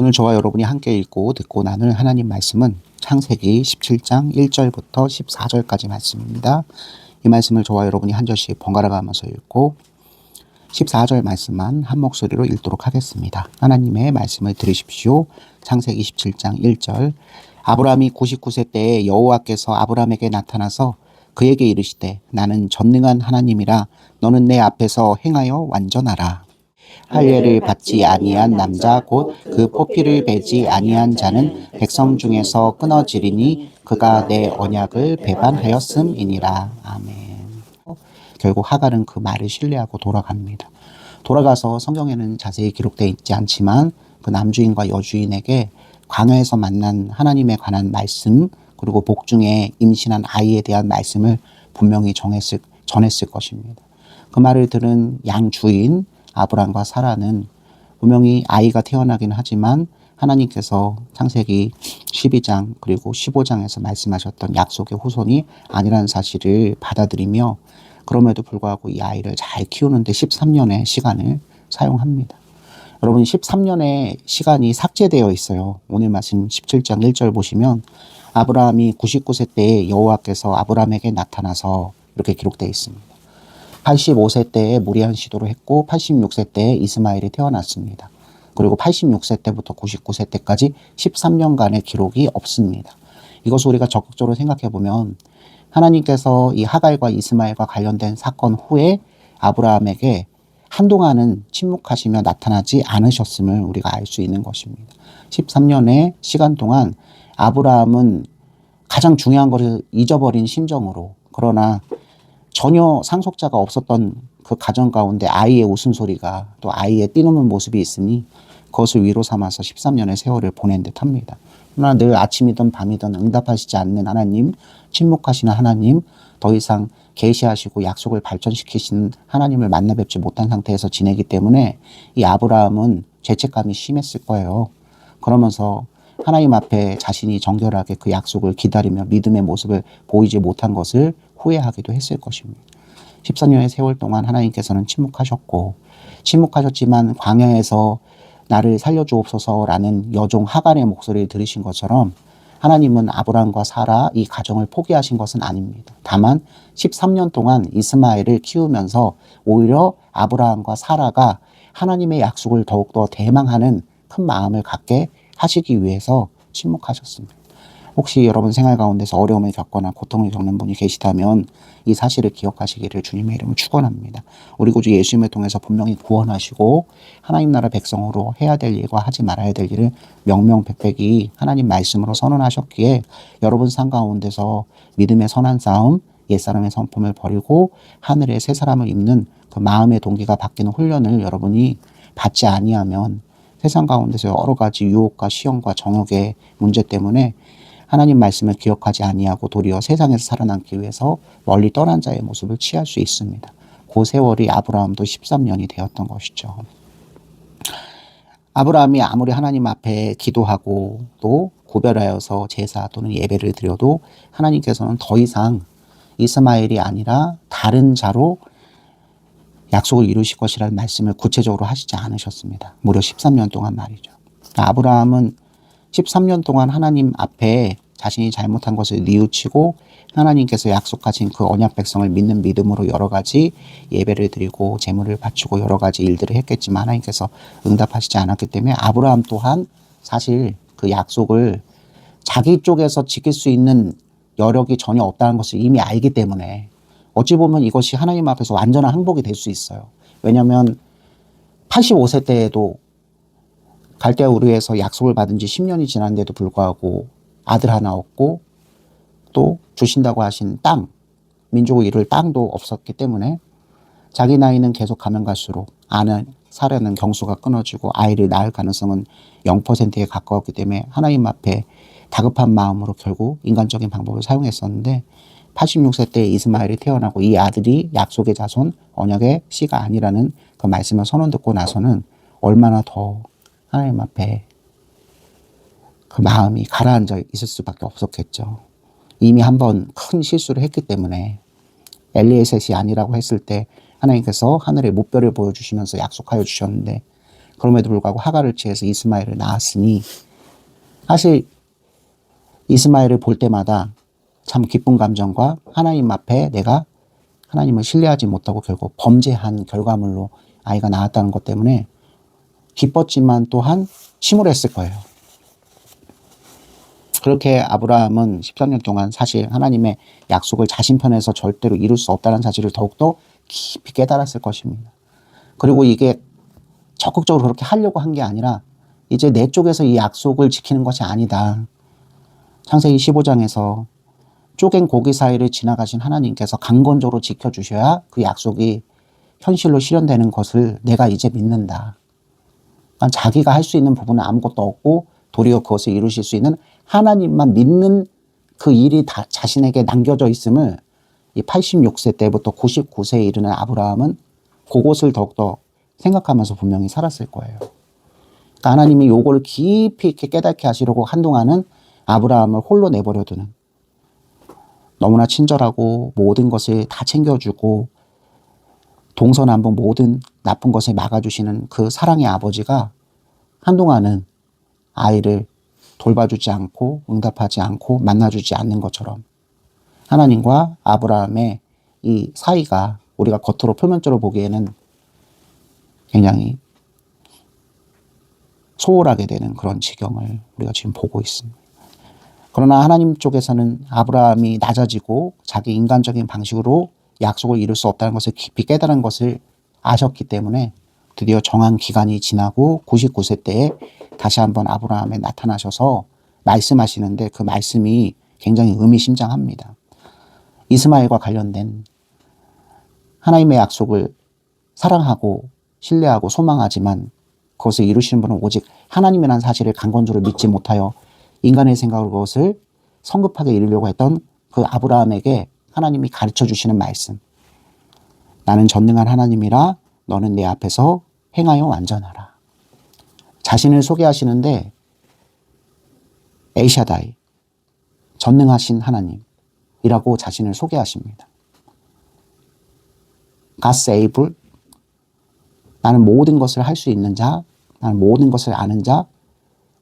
오늘 저와 여러분이 함께 읽고 듣고 나눌 하나님 말씀은 창세기 17장 1절부터 14절까지 말씀입니다. 이 말씀을 저와 여러분이 한 절씩 번갈아 가면서 읽고 14절 말씀만 한 목소리로 읽도록 하겠습니다. 하나님의 말씀을 들으십시오. 창세기 17장 1절. 아브라함이 99세 때에 여호와께서 아브라함에게 나타나서 그에게 이르시되 나는 전능한 하나님이라 너는 내 앞에서 행하여 완전하라. 할례를 받지 아니한 남자 곧 그 포피를 베지 아니한 자는 백성 중에서 끊어지리니 그가 내 언약을 배반하였음이니라. 아멘. 결국 하갈은 그 말을 신뢰하고 돌아갑니다. 돌아가서 성경에는 자세히 기록되어 있지 않지만 그 남주인과 여주인에게 광야에서 만난 하나님에 관한 말씀 그리고 복중에 임신한 아이에 대한 말씀을 분명히 전했을 것입니다. 그 말을 들은 양주인 아브람과 사라는 분명히 아이가 태어나긴 하지만 하나님께서 창세기 12장 그리고 15장에서 말씀하셨던 약속의 후손이 아니라는 사실을 받아들이며 그럼에도 불구하고 이 아이를 잘 키우는데 13년의 시간을 사용합니다. 여러분 13년의 시간이 삭제되어 있어요. 오늘 말씀 17장 1절 보시면 아브라함이 99세 때에 여호와께서 아브라함에게 나타나서 이렇게 기록되어 있습니다. 85세 때에 무리한 시도를 했고 86세 때에 이스마엘이 태어났습니다. 그리고 86세 때부터 99세 때까지 13년간의 기록이 없습니다. 이것을 우리가 적극적으로 생각해 보면 하나님께서 이 하갈과 이스마엘과 관련된 사건 후에 아브라함에게 한동안은 침묵하시며 나타나지 않으셨음을 우리가 알 수 있는 것입니다. 13년의 시간 동안 아브라함은 가장 중요한 것을 잊어버린 심정으로 그러나 전혀 상속자가 없었던 그 가정 가운데 아이의 웃음소리가 또 아이의 뛰노는 모습이 있으니 그것을 위로 삼아서 13년의 세월을 보낸 듯 합니다. 그러나 늘 아침이든 밤이든 응답하시지 않는 하나님, 침묵하시는 하나님, 더 이상 계시하시고 약속을 발전시키시는 하나님을 만나 뵙지 못한 상태에서 지내기 때문에 이 아브라함은 죄책감이 심했을 거예요. 그러면서 하나님 앞에 자신이 정결하게 그 약속을 기다리며 믿음의 모습을 보이지 못한 것을 후회하기도 했을 것입니다. 14년의 세월 동안 하나님께서는 침묵하셨지만 광야에서 나를 살려주옵소서라는 여종 하갈의 목소리를 들으신 것처럼 하나님은 아브람과 사라 이 가정을 포기하신 것은 아닙니다. 다만 13년 동안 이스마엘을 키우면서 오히려 아브라함과 사라가 하나님의 약속을 더욱더 대망하는 큰 마음을 갖게 하시기 위해서 침묵하셨습니다. 혹시 여러분 생활 가운데서 어려움을 겪거나 고통을 겪는 분이 계시다면 이 사실을 기억하시기를 주님의 이름으로 축원합니다. 우리 구주 예수님을 통해서 분명히 구원하시고 하나님 나라 백성으로 해야 될 일과 하지 말아야 될 일을 명명백백이 하나님 말씀으로 선언하셨기에 여러분 삶 가운데서 믿음의 선한 싸움, 옛사람의 성품을 버리고 하늘의 새 사람을 입는 그 마음의 동기가 바뀌는 훈련을 여러분이 받지 아니하면 세상 가운데서 여러 가지 유혹과 시험과 정욕의 문제 때문에 하나님 말씀을 기억하지 아니하고 도리어 세상에서 살아남기 위해서 멀리 떠난 자의 모습을 취할 수 있습니다. 그 세월이 아브라함도 13년이 되었던 것이죠. 아브라함이 아무리 하나님 앞에 기도하고 또 구별하여서 제사 또는 예배를 드려도 하나님께서는 더 이상 이스마엘이 아니라 다른 자로 약속을 이루실 것이라는 말씀을 구체적으로 하시지 않으셨습니다. 무려 13년 동안 말이죠. 아브라함은 13년 동안 하나님 앞에 자신이 잘못한 것을 뉘우치고 하나님께서 약속하신 그 언약 백성을 믿는 믿음으로 여러 가지 예배를 드리고 제물을 바치고 여러 가지 일들을 했겠지만 하나님께서 응답하시지 않았기 때문에 아브라함 또한 사실 그 약속을 자기 쪽에서 지킬 수 있는 여력이 전혀 없다는 것을 이미 알기 때문에 어찌 보면 이것이 하나님 앞에서 완전한 항복이 될 수 있어요. 왜냐하면 85세 때에도 갈대아 우르에서 약속을 받은 지 10년이 지났는데도 불구하고 아들 하나 없고 또 주신다고 하신 땅, 민족을 이룰 땅도 없었기 때문에 자기 나이는 계속 가면 갈수록 사려는 경수가 끊어지고 아이를 낳을 가능성은 0%에 가까웠기 때문에 하나님 앞에 다급한 마음으로 결국 인간적인 방법을 사용했었는데 86세 때 이스마엘이 태어나고 이 아들이 약속의 자손, 언약의 씨가 아니라는 그 말씀을 선언 듣고 나서는 얼마나 더 하나님 앞에 그 마음이 가라앉아 있을 수밖에 없었겠죠. 이미 한번 큰 실수를 했기 때문에 엘리에셋이 아니라고 했을 때 하나님께서 하늘의 무별을 보여주시면서 약속하여 주셨는데 그럼에도 불구하고 하갈을 취해서 이스마엘을 낳았으니 사실 이스마엘을 볼 때마다 참 기쁜 감정과 하나님 앞에 내가 하나님을 신뢰하지 못하고 결국 범죄한 결과물로 아이가 나왔다는 것 때문에 기뻤지만 또한 침울했을 거예요. 그렇게 아브라함은 13년 동안 사실 하나님의 약속을 자신 편에서 절대로 이룰 수 없다는 사실을 더욱더 깊이 깨달았을 것입니다. 그리고 이게 적극적으로 그렇게 하려고 한 게 아니라 이제 내 쪽에서 이 약속을 지키는 것이 아니다. 창세기 15장에서 쪼갠 고기 사이를 지나가신 하나님께서 강건적으로 지켜주셔야 그 약속이 현실로 실현되는 것을 내가 이제 믿는다. 그러니까 자기가 할 수 있는 부분은 아무것도 없고 도리어 그것을 이루실 수 있는 하나님만 믿는 그 일이 다 자신에게 남겨져 있음을 이 86세 때부터 99세에 이르는 아브라함은 그것을 더욱더 생각하면서 분명히 살았을 거예요. 그러니까 하나님이 요거를 깊이 이렇게 깨닫게 하시려고 한동안은 아브라함을 홀로 내버려두는, 너무나 친절하고 모든 것을 다 챙겨주고 동서남북 모든 나쁜 것을 막아주시는 그 사랑의 아버지가 한동안은 아이를 돌봐주지 않고 응답하지 않고 만나주지 않는 것처럼 하나님과 아브라함의 이 사이가 우리가 겉으로 표면적으로 보기에는 굉장히 소홀하게 되는 그런 지경을 우리가 지금 보고 있습니다. 그러나 하나님 쪽에서는 아브라함이 낮아지고 자기 인간적인 방식으로 약속을 이룰 수 없다는 것을 깊이 깨달은 것을 아셨기 때문에 드디어 정한 기간이 지나고 99세 때에 다시 한번 아브라함에 나타나셔서 말씀하시는데 그 말씀이 굉장히 의미심장합니다. 이스마엘과 관련된 하나님의 약속을 사랑하고 신뢰하고 소망하지만 그것을 이루시는 분은 오직 하나님이라는 사실을 강건적으로 믿지 못하여 인간의 생각으로 그것을 성급하게 이루려고 했던 그 아브라함에게 하나님이 가르쳐 주시는 말씀. 나는 전능한 하나님이라 너는 내 앞에서 행하여 완전하라. 자신을 소개하시는데 에이샤다이, 전능하신 하나님이라고 자신을 소개하십니다. God's able, 나는 모든 것을 할 수 있는 자, 나는 모든 것을 아는 자,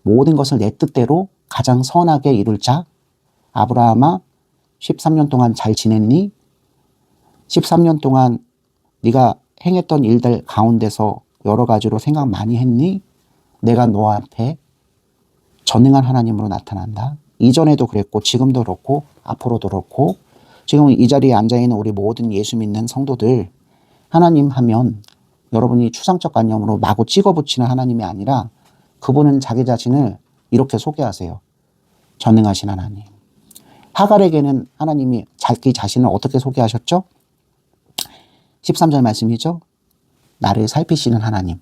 모든 것을 내 뜻대로 가장 선하게 이룰 자. 아브라함아, 13년 동안 잘 지냈니? 13년 동안 네가 행했던 일들 가운데서 여러 가지로 생각 많이 했니? 내가 너 앞에 전능한 하나님으로 나타난다. 이전에도 그랬고 지금도 그렇고 앞으로도 그렇고 지금 이 자리에 앉아있는 우리 모든 예수 믿는 성도들, 하나님 하면 여러분이 추상적 관념으로 마구 찍어붙이는 하나님이 아니라 그분은 자기 자신을 이렇게 소개하세요. 전능하신 하나님. 하갈에게는 하나님이 자기 자신을 어떻게 소개하셨죠? 13절 말씀이죠. 나를 살피시는 하나님.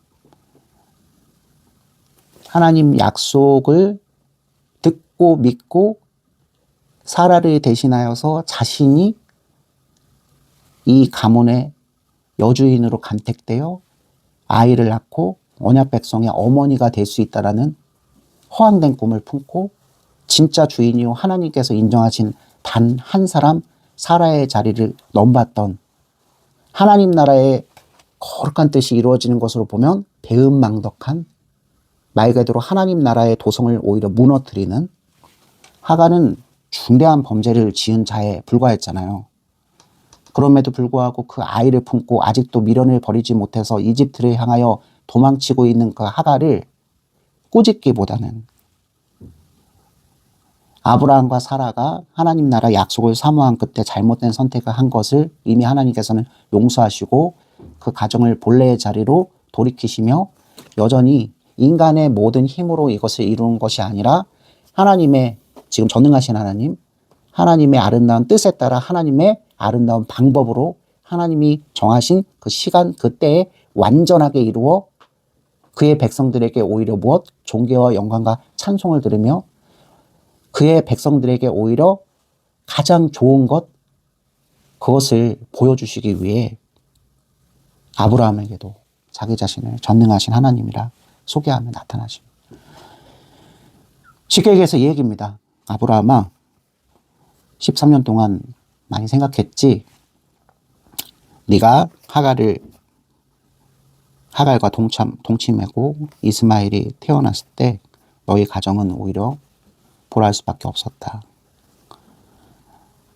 하나님 약속을 듣고 믿고 사라를 대신하여서 자신이 이 가문의 여주인으로 간택되어 아이를 낳고 언약 백성의 어머니가 될 수 있다라는 허황된 꿈을 품고 진짜 주인이요 하나님께서 인정하신 단 한 사람 사라의 자리를 넘봤던 하나님 나라의 거룩한 뜻이 이루어지는 것으로 보면 배은망덕한 말 그대로 하나님 나라의 도성을 오히려 무너뜨리는 하갈은 중대한 범죄를 지은 자에 불과했잖아요. 그럼에도 불구하고 그 아이를 품고 아직도 미련을 버리지 못해서 이집트를 향하여 도망치고 있는 그 하갈을 꾸짖기보다는 아브라함과 사라가 하나님 나라 약속을 사모한 그때 잘못된 선택을 한 것을 이미 하나님께서는 용서하시고 그 가정을 본래의 자리로 돌이키시며 여전히 인간의 모든 힘으로 이것을 이루는 것이 아니라 하나님의 지금 전능하신 하나님, 하나님의 아름다운 뜻에 따라 하나님의 아름다운 방법으로 하나님이 정하신 그 시간 그때에 완전하게 이루어 그의 백성들에게 오히려 무엇? 존귀와 영광과 찬송을 들으며 그의 백성들에게 오히려 가장 좋은 것, 그것을 보여주시기 위해 아브라함에게도 자기 자신을 전능하신 하나님이라 소개하며 나타나십니다. 쉽게 얘기해서 이 얘기입니다. 아브라함아, 13년 동안 많이 생각했지? 네가 하갈을 하갈과 동침하고 이스마엘이 태어났을 때 너희 가정은 오히려 불화할 수밖에 없었다.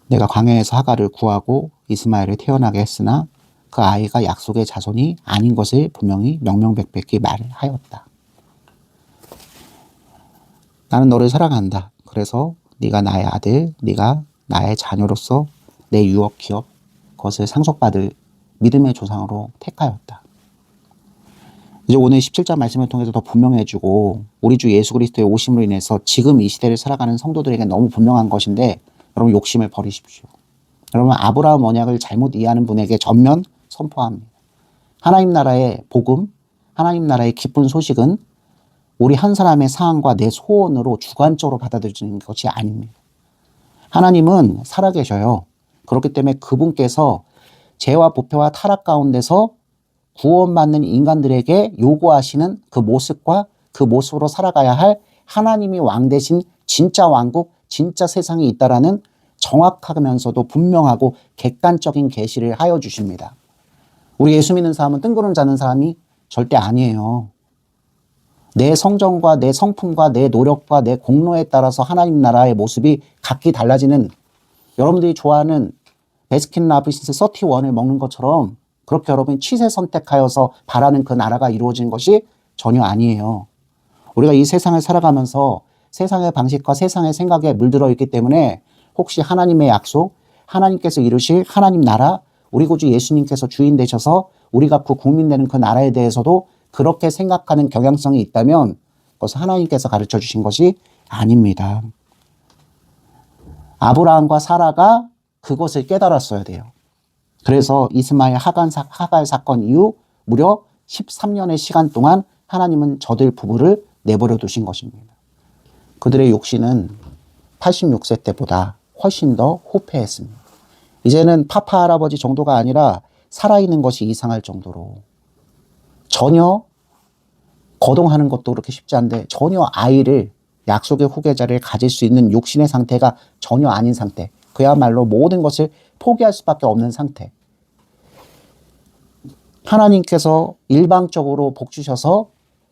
내가 광야에서 하갈을 구하고 이스마엘을 태어나게 했으나 그 아이가 약속의 자손이 아닌 것을 분명히 명명백백히 말하였다. 나는 너를 사랑한다. 그래서 네가 나의 아들, 네가 나의 자녀로서 내 유업, 기업, 그것을 상속받을 믿음의 조상으로 택하였다. 이제 오늘 17장 말씀을 통해서 더 분명해지고 우리 주 예수 그리스도의 오심으로 인해서 지금 이 시대를 살아가는 성도들에게 너무 분명한 것인데 여러분 욕심을 버리십시오. 여러분 아브라함 언약을 잘못 이해하는 분에게 전면 선포합니다. 하나님 나라의 복음, 하나님 나라의 기쁜 소식은 우리 한 사람의 사항과 내 소원으로 주관적으로 받아들이는 것이 아닙니다. 하나님은 살아계셔요. 그렇기 때문에 그분께서 죄와 부패와 타락 가운데서 구원받는 인간들에게 요구하시는 그 모습과 그 모습으로 살아가야 할 하나님이 왕 대신 진짜 왕국, 진짜 세상이 있다라는 정확하면서도 분명하고 객관적인 계시를 하여 주십니다. 우리 예수 믿는 사람은 뜬구름 잡는 사람이 절대 아니에요. 내 성정과 내 성품과 내 노력과 내 공로에 따라서 하나님 나라의 모습이 각기 달라지는, 여러분들이 좋아하는 베스킨라빈스 31을 먹는 것처럼 그렇게 여러분이 취세 선택하여서 바라는 그 나라가 이루어진 것이 전혀 아니에요. 우리가 이 세상을 살아가면서 세상의 방식과 세상의 생각에 물들어 있기 때문에 혹시 하나님의 약속, 하나님께서 이루실 하나님 나라, 우리 구주 예수님께서 주인 되셔서 우리가 그 국민 되는 그 나라에 대해서도 그렇게 생각하는 경향성이 있다면 그것은 하나님께서 가르쳐 주신 것이 아닙니다. 아브라함과 사라가 그것을 깨달았어야 돼요. 그래서 이스마엘 하갈 사건 이후 무려 13년의 시간 동안 하나님은 저들 부부를 내버려 두신 것입니다. 그들의 욕심은 86세 때보다 훨씬 더 후패했습니다. 이제는 파파 할아버지 정도가 아니라 살아있는 것이 이상할 정도로 전혀 거동하는 것도 그렇게 쉽지 않은데 전혀 아이를, 약속의 후계자를 가질 수 있는 육신의 상태가 전혀 아닌 상태, 그야말로 모든 것을 포기할 수밖에 없는 상태. 하나님께서 일방적으로 복 주셔서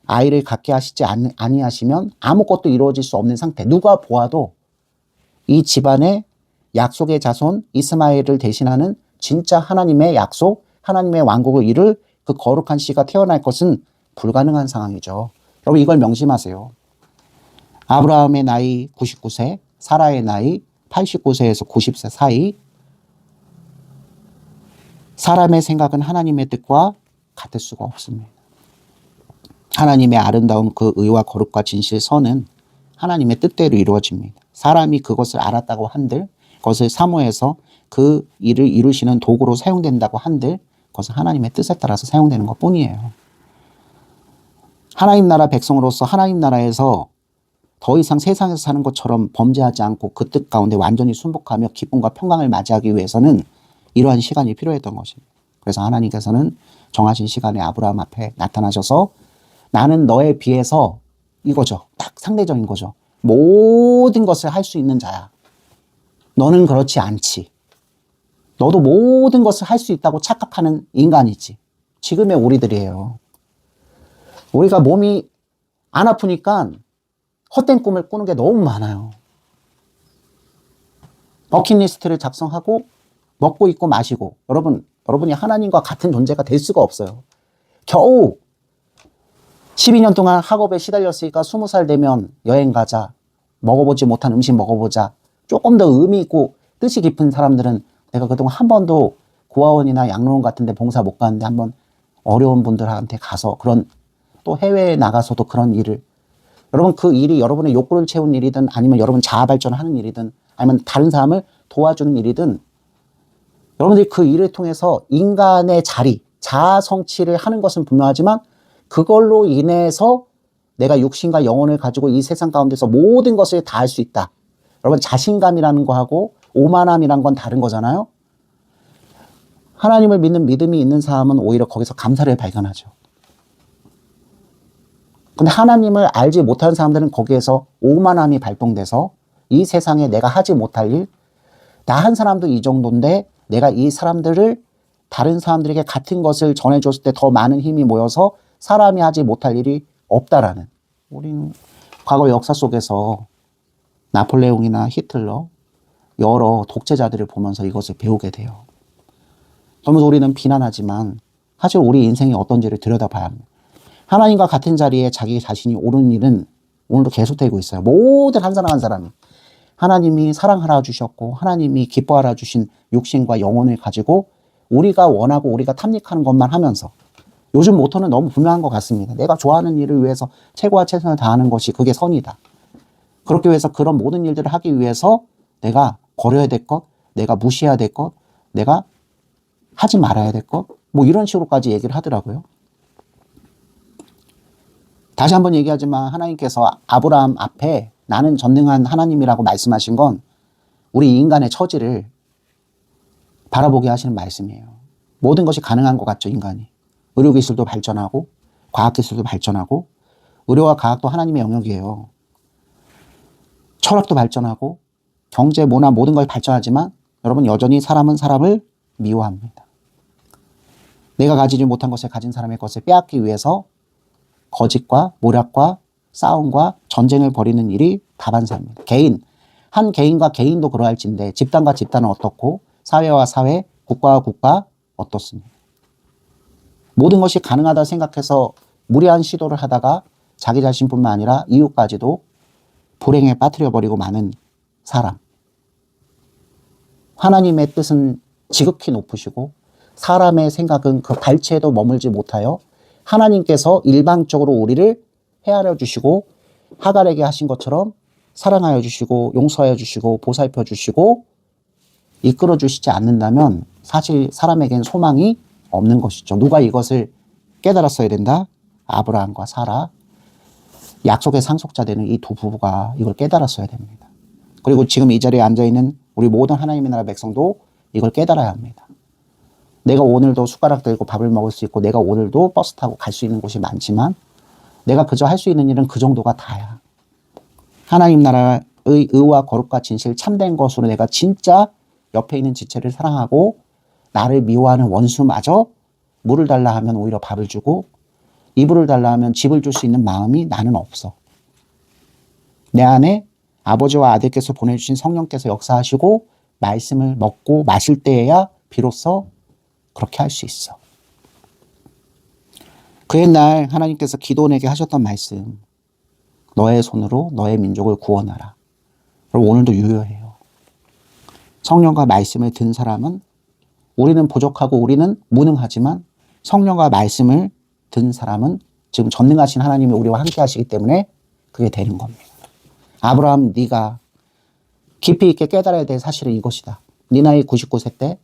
아이를 갖게 하시지 아니하시면 아무것도 이루어질 수 없는 상태. 누가 보아도 이 집안의 약속의 자손 이스마엘을 대신하는 진짜 하나님의 약속, 하나님의 왕국을 이룰 그 거룩한 씨가 태어날 것은 불가능한 상황이죠. 여러분 이걸 명심하세요. 아브라함의 나이 99세, 사라의 나이 89세에서 90세 사이, 사람의 생각은 하나님의 뜻과 같을 수가 없습니다. 하나님의 아름다운 그 의와 거룩과 진실 선은 하나님의 뜻대로 이루어집니다. 사람이 그것을 알았다고 한들, 그것을 사모해서 그 일을 이루시는 도구로 사용된다고 한들 그것은 하나님의 뜻에 따라서 사용되는 것 뿐이에요. 하나님 나라 백성으로서 하나님 나라에서 더 이상 세상에서 사는 것처럼 범죄하지 않고 그 뜻 가운데 완전히 순복하며 기쁨과 평강을 맞이하기 위해서는 이러한 시간이 필요했던 것입니다. 그래서 하나님께서는 정하신 시간에 아브라함 앞에 나타나셔서 나는 너에 비해서 이거죠. 딱 상대적인 거죠. 모든 것을 할 수 있는 자야. 너는 그렇지 않지. 너도 모든 것을 할 수 있다고 착각하는 인간이지. 지금의 우리들이에요. 우리가 몸이 안 아프니까 헛된 꿈을 꾸는 게 너무 많아요. 버킷리스트를 작성하고 먹고 입고 마시고, 여러분이 하나님과 같은 존재가 될 수가 없어요. 겨우 12년 동안 학업에 시달렸으니까 20살 되면 여행 가자, 먹어보지 못한 음식 먹어보자, 조금 더 의미 있고 뜻이 깊은 사람들은 내가 그동안 한 번도 고아원이나 양로원 같은 데 봉사 못 갔는데 한번 어려운 분들한테 가서, 그런 또 해외에 나가서도 그런 일을, 여러분 그 일이 여러분의 욕구를 채운 일이든 아니면 여러분 자아 발전을 하는 일이든 아니면 다른 사람을 도와주는 일이든 여러분들이 그 일을 통해서 인간의 자리, 자아 성취를 하는 것은 분명하지만 그걸로 인해서 내가 육신과 영혼을 가지고 이 세상 가운데서 모든 것을 다 할 수 있다. 여러분 자신감이라는 거하고 오만함이란 건 다른 거잖아요. 하나님을 믿는 믿음이 있는 사람은 오히려 거기서 감사를 발견하죠. 근데 하나님을 알지 못하는 사람들은 거기에서 오만함이 발동돼서 이 세상에 내가 하지 못할 일, 나 한 사람도 이 정도인데 내가 이 사람들을 다른 사람들에게 같은 것을 전해줬을 때 더 많은 힘이 모여서 사람이 하지 못할 일이 없다라는, 우리는 과거 역사 속에서 나폴레옹이나 히틀러 여러 독재자들을 보면서 이것을 배우게 돼요. 그러면서 우리는 비난하지만 사실 우리 인생이 어떤지를 들여다봐야 합니다. 하나님과 같은 자리에 자기 자신이 오른 일은 오늘도 계속되고 있어요. 모든 한 사람 한 사람이 하나님이 사랑하라 주셨고 하나님이 기뻐하라 주신 육신과 영혼을 가지고 우리가 원하고 우리가 탐닉하는 것만 하면서, 요즘 모토는 너무 분명한 것 같습니다. 내가 좋아하는 일을 위해서 최고와 최선을 다하는 것이 그게 선이다. 그렇게 위해서 그런 모든 일들을 하기 위해서 내가 버려야 될 것, 내가 무시해야 될 것, 내가 하지 말아야 될 것, 뭐 이런 식으로까지 얘기를 하더라고요. 다시 한번 얘기하지만 하나님께서 아브라함 앞에 나는 전능한 하나님이라고 말씀하신 건 우리 인간의 처지를 바라보게 하시는 말씀이에요. 모든 것이 가능한 것 같죠, 인간이. 의료기술도 발전하고 과학기술도 발전하고, 의료와 과학도 하나님의 영역이에요. 철학도 발전하고 경제, 문화 모든 것이 발전하지만 여러분 여전히 사람은 사람을 미워합니다. 내가 가지지 못한 것을 가진 사람의 것을 빼앗기 위해서 거짓과 모략과 싸움과 전쟁을 벌이는 일이 다반사입니다. 한 개인과 개인도 그러할진데 집단과 집단은 어떻고 사회와 사회, 국가와 국가 어떻습니까? 모든 것이 가능하다 생각해서 무리한 시도를 하다가 자기 자신뿐만 아니라 이웃까지도 불행에 빠뜨려버리고 마는 사람. 하나님의 뜻은 지극히 높으시고 사람의 생각은 그 발치에도 머물지 못하여 하나님께서 일방적으로 우리를 헤아려 주시고 하갈에게 하신 것처럼 사랑하여 주시고 용서하여 주시고 보살펴 주시고 이끌어 주시지 않는다면 사실 사람에겐 소망이 없는 것이죠. 누가 이것을 깨달았어야 된다? 아브라함과 사라, 약속의 상속자 되는 이 두 부부가 이걸 깨달았어야 됩니다. 그리고 지금 이 자리에 앉아있는 우리 모든 하나님의 나라 백성도 이걸 깨달아야 합니다. 내가 오늘도 숟가락 들고 밥을 먹을 수 있고 내가 오늘도 버스 타고 갈 수 있는 곳이 많지만 내가 그저 할 수 있는 일은 그 정도가 다야. 하나님 나라의 의와 거룩과 진실 참된 것으로 내가 진짜 옆에 있는 지체를 사랑하고 나를 미워하는 원수마저 물을 달라 하면 오히려 밥을 주고 이불을 달라 하면 집을 줄 수 있는 마음이 나는 없어. 내 안에 아버지와 아들께서 보내주신 성령께서 역사하시고 말씀을 먹고 마실 때에야 비로소 그렇게 할 수 있어. 그 옛날 하나님께서 기도원에게 하셨던 말씀, 너의 손으로 너의 민족을 구원하라. 그리고 오늘도 유효해요. 성령과 말씀을 든 사람은, 우리는 부족하고 우리는 무능하지만 성령과 말씀을 든 사람은 지금 전능하신 하나님이 우리와 함께 하시기 때문에 그게 되는 겁니다. 아브라함, 네가 깊이 있게 깨달아야 될 사실은 이것이다. 네 나이 99세 때,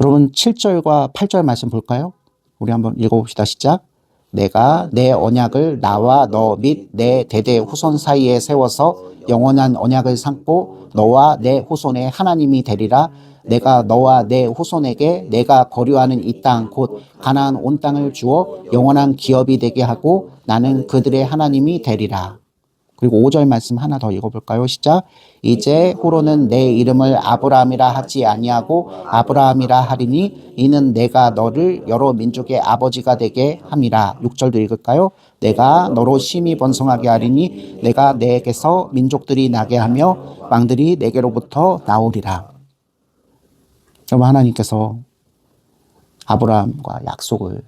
여러분 7절과 8절 말씀 볼까요? 우리 한번 읽어봅시다. 시작. 내가 내 언약을 나와 너 및 내 대대 후손 사이에 세워서 영원한 언약을 삼고 너와 내 후손의 하나님이 되리라. 내가 너와 내 후손에게 내가 거류하는 이 땅 곧 가나안 온 땅을 주어 영원한 기업이 되게 하고 나는 그들의 하나님이 되리라. 그리고 5절 말씀 하나 더 읽어볼까요? 시작. 이제 후로는 내 이름을 아브라함이라 하지 아니하고 아브라함이라 하리니 이는 내가 너를 여러 민족의 아버지가 되게 함이라. 6절도 읽을까요? 내가 너로 심히 번성하게 하리니 내가 내게서 민족들이 나게 하며 왕들이 내게로부터 나오리라. 여러분, 하나님께서 아브라함과 약속을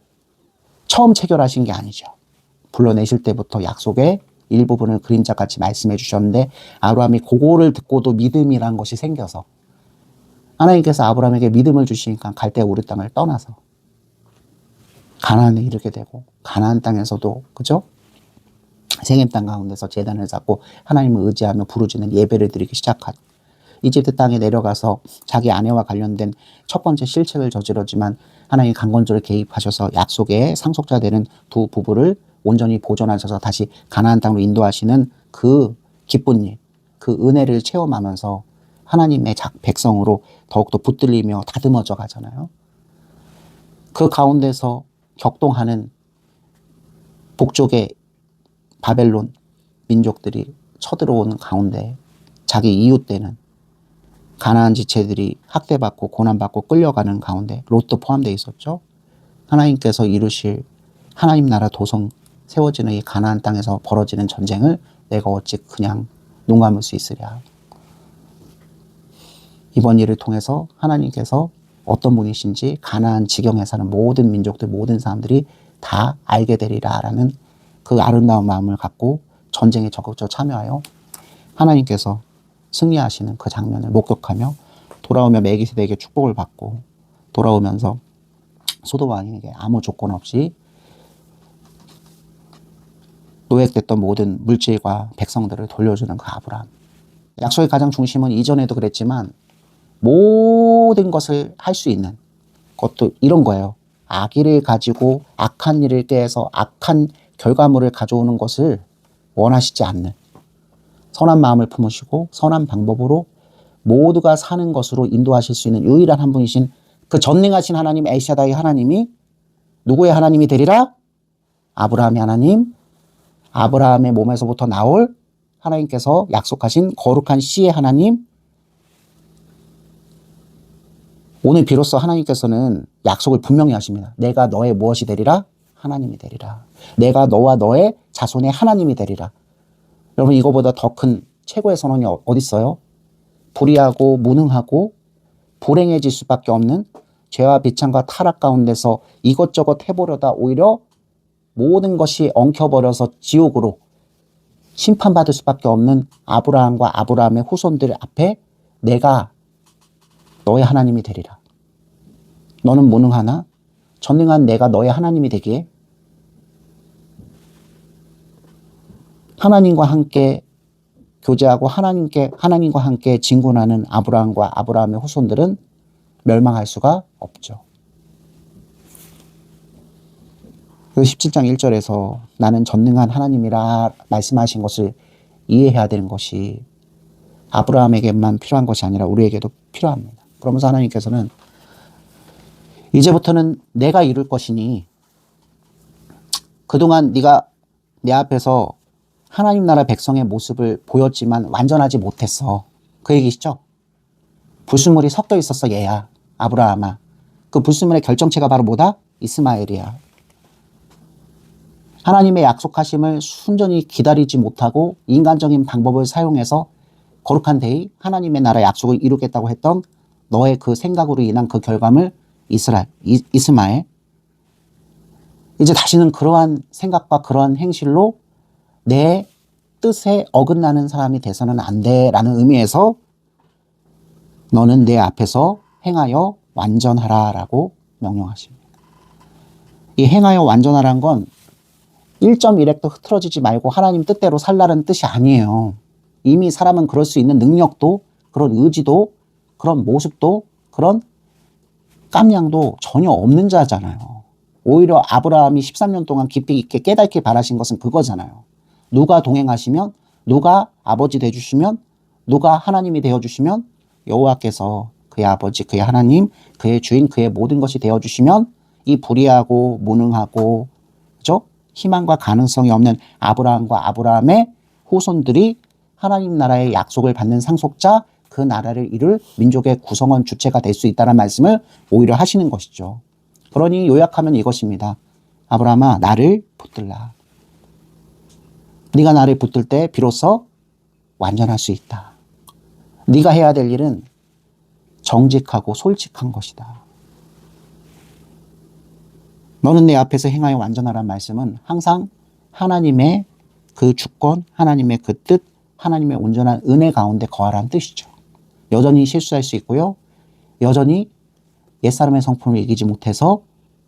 처음 체결하신 게 아니죠. 불러내실 때부터 약속의 일부분을 그림자같이 말씀해 주셨는데 아브라함이 그거를 듣고도 믿음이란 것이 생겨서 하나님께서 아브라함에게 믿음을 주시니까 갈대 우르 땅을 떠나서 가나안에 이르게 되고 가나안 땅에서도 그죠? 세겜 땅 가운데서 제단을 쌓고 하나님을 의지하며 부르짖는 예배를 드리기 시작하죠. 이집트 땅에 내려가서 자기 아내와 관련된 첫 번째 실책을 저지르지만 하나님 강건조를 개입하셔서 약속의 상속자 되는 두 부부를 온전히 보존하셔서 다시 가나안 땅으로 인도하시는 그 기쁜 일, 그 은혜를 체험하면서 하나님의 백성으로 더욱더 붙들리며 다듬어져 가잖아요. 그 가운데서 격동하는 북쪽의 바벨론 민족들이 쳐들어오는 가운데 자기 이웃되는 가나안 지체들이 학대받고 고난받고 끌려가는 가운데 롯도 포함되어 있었죠. 하나님께서 이루실 하나님 나라 도성 세워지는 이 가나안 땅에서 벌어지는 전쟁을 내가 어찌 그냥 눈 감을 수 있으랴. 이번 일을 통해서 하나님께서 어떤 분이신지 가나안 지경에 사는 모든 민족들, 모든 사람들이 다 알게 되리라라는 그 아름다운 마음을 갖고 전쟁에 적극적으로 참여하여 하나님께서 승리하시는 그 장면을 목격하며 돌아오며 멜기세덱에게 축복을 받고 돌아오면서 소돔 왕에게 아무 조건 없이 노획됐던 모든 물질과 백성들을 돌려주는 그 아브라함. 약속의 가장 중심은 이전에도 그랬지만 모든 것을 할 수 있는 것도 이런 거예요. 악의를 가지고 악한 일을 꾀해서 악한 결과물을 가져오는 것을 원하시지 않는 선한 마음을 품으시고 선한 방법으로 모두가 사는 것으로 인도하실 수 있는 유일한 한 분이신 그 전능하신 하나님 엘샤다이 하나님이 누구의 하나님이 되리라? 아브라함의 하나님, 아브라함의 몸에서부터 나올 하나님께서 약속하신 거룩한 씨의 하나님. 오늘 비로소 하나님께서는 약속을 분명히 하십니다. 내가 너의 무엇이 되리라? 하나님이 되리라. 내가 너와 너의 자손의 하나님이 되리라. 여러분, 이거보다 더 큰 최고의 선언이 어디 있어요? 불의하고 무능하고 불행해질 수밖에 없는 죄와 비참과 타락 가운데서 이것저것 해보려다 오히려 모든 것이 엉켜버려서 지옥으로 심판받을 수밖에 없는 아브라함과 아브라함의 후손들 앞에 내가 너의 하나님이 되리라. 너는 무능하나 전능한 내가 너의 하나님이 되기에 하나님과 함께 교제하고 하나님과 함께 진군하는 아브라함과 아브라함의 후손들은 멸망할 수가 없죠. 17장 1절에서 나는 전능한 하나님이라 말씀하신 것을 이해해야 되는 것이 아브라함에게만 필요한 것이 아니라 우리에게도 필요합니다. 그러면서 하나님께서는 이제부터는 내가 이룰 것이니 그동안 네가 내 앞에서 하나님 나라 백성의 모습을 보였지만 완전하지 못했어. 그 얘기시죠? 불순물이 섞여 있었어. 얘야, 아브라함아. 그 불순물의 결정체가 바로 뭐다? 이스마엘이야. 하나님의 약속하심을 순전히 기다리지 못하고 인간적인 방법을 사용해서 거룩한 데이 하나님의 나라 약속을 이루겠다고 했던 너의 그 생각으로 인한 그 결과물 이스마엘. 이제 다시는 그러한 생각과 그러한 행실로 내 뜻에 어긋나는 사람이 돼서는 안 돼라는 의미에서 너는 내 앞에서 행하여 완전하라라고 명령하십니다. 이 행하여 완전하라는 건 1.1획도 흐트러지지 말고 하나님 뜻대로 살라는 뜻이 아니에요. 이미 사람은 그럴 수 있는 능력도 그런 의지도 그런 모습도 그런 깜냥도 전혀 없는 자잖아요. 오히려 아브라함이 13년 동안 깊이 있게 깨닫게 바라신 것은 그거잖아요. 누가 동행하시면, 누가 아버지 되어주시면, 누가 하나님이 되어주시면 여호와께서 그의 아버지, 그의 하나님, 그의 주인, 그의 모든 것이 되어주시면 이 불의하고 무능하고 그죠? 희망과 가능성이 없는 아브라함과 아브라함의 후손들이 하나님 나라의 약속을 받는 상속자, 그 나라를 이룰 민족의 구성원 주체가 될 수 있다는 말씀을 오히려 하시는 것이죠. 그러니 요약하면 이것입니다. 아브라함아, 나를 붙들라. 네가 나를 붙들 때 비로소 완전할 수 있다. 네가 해야 될 일은 정직하고 솔직한 것이다. 너는 내 앞에서 행하여 완전하라는 말씀은 항상 하나님의 그 주권, 하나님의 그 뜻, 하나님의 온전한 은혜 가운데 거하라는 뜻이죠. 여전히 실수할 수 있고요. 여전히 옛사람의 성품을 이기지 못해서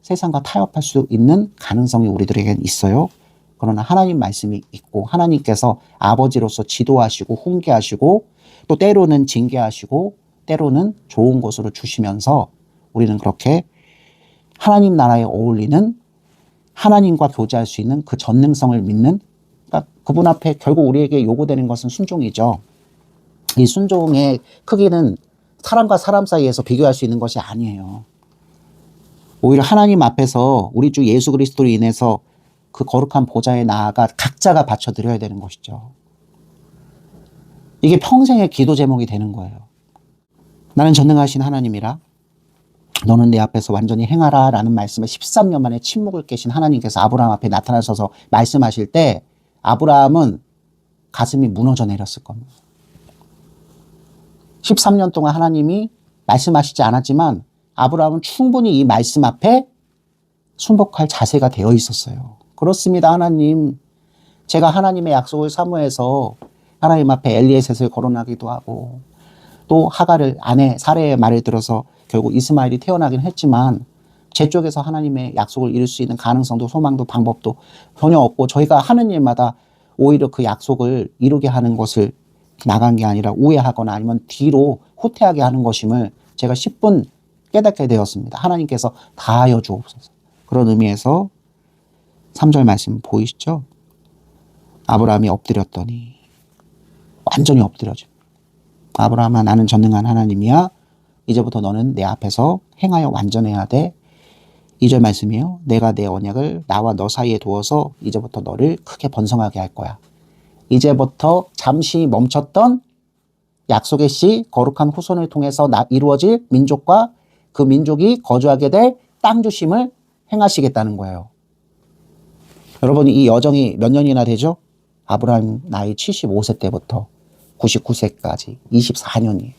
세상과 타협할 수 있는 가능성이 우리들에게는 있어요. 그러나 하나님 말씀이 있고 하나님께서 아버지로서 지도하시고 훈계하시고 또 때로는 징계하시고 때로는 좋은 것으로 주시면서 우리는 그렇게 하나님 나라에 어울리는 하나님과 교제할 수 있는 그 전능성을 믿는, 그러니까 그분 앞에 결국 우리에게 요구되는 것은 순종이죠. 이 순종의 크기는 사람과 사람 사이에서 비교할 수 있는 것이 아니에요. 오히려 하나님 앞에서 우리 주 예수 그리스도로 인해서 그 거룩한 보좌에 나아가 각자가 바쳐드려야 되는 것이죠. 이게 평생의 기도 제목이 되는 거예요. 나는 전능하신 하나님이라 너는 내 앞에서 완전히 행하라 라는 말씀을 13년 만에 침묵을 깨신 하나님께서 아브라함 앞에 나타나셔서 말씀하실 때 아브라함은 가슴이 무너져 내렸을 겁니다. 13년 동안 하나님이 말씀하시지 않았지만 아브라함은 충분히 이 말씀 앞에 순복할 자세가 되어 있었어요. 그렇습니다. 하나님, 제가 하나님의 약속을 사모해서 하나님 앞에 엘리에셋을 거론하기도 하고 또 하갈을 아내 사레의 말을 들어서 결국 이스마엘이 태어나긴 했지만 제 쪽에서 하나님의 약속을 이룰 수 있는 가능성도 소망도 방법도 전혀 없고 저희가 하는 일마다 오히려 그 약속을 이루게 하는 것을 나간 게 아니라 우회하거나 아니면 뒤로 후퇴하게 하는 것임을 제가 10분 깨닫게 되었습니다. 하나님께서 다 하여 주옵소서. 그런 의미에서 3절 말씀 보이시죠? 아브라함이 엎드렸더니 완전히 엎드려집니다. 아브라함아 나는 전능한 하나님이야. 이제부터 너는 내 앞에서 행하여 완전해야 돼. 2절 말씀이에요. 내가 내 언약을 나와 너 사이에 두어서 이제부터 너를 크게 번성하게 할 거야. 이제부터 잠시 멈췄던 약속의 씨 거룩한 후손을 통해서 이루어질 민족과 그 민족이 거주하게 될 땅 주심을 행하시겠다는 거예요. 여러분 이 여정이 몇 년이나 되죠? 아브라함 나이 75세 때부터 99세까지 24년이에요.